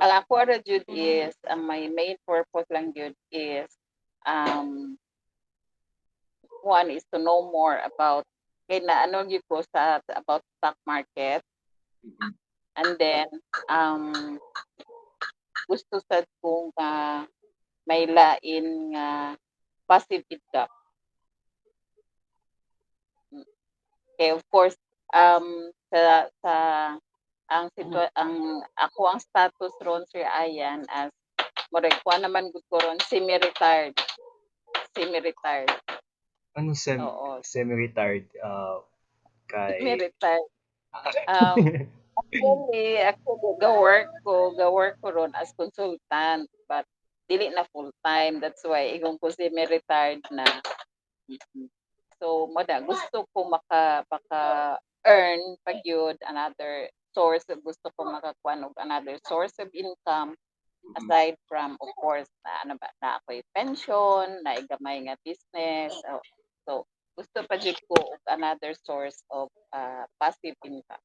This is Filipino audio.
ang ako ra jud is ang my main purpose lang jud is um one is to know more about kay na ano gyud ko sa about stock market, Mm. and then um gusto sad kong may lain nga passive income. Mm. Kaya of course sa ang ako ang status ron Sir Ayan as murag kuha naman gud ko ron semi-retired. Semi-retired. Anong Oo, semi-retired, kay semi-retired. Um, actually, ga-work ko ron as consultant, but dili na full-time. That's why ingon ko semi-retired na. Mm. So, gusto ko maka-earn pag yun, another source, gusto ko makakuha og another source of income mm. aside from, of course, na ano ba, na ako'y pension, na gamay nga business. So, gusto pa jud ko og another source of passive income.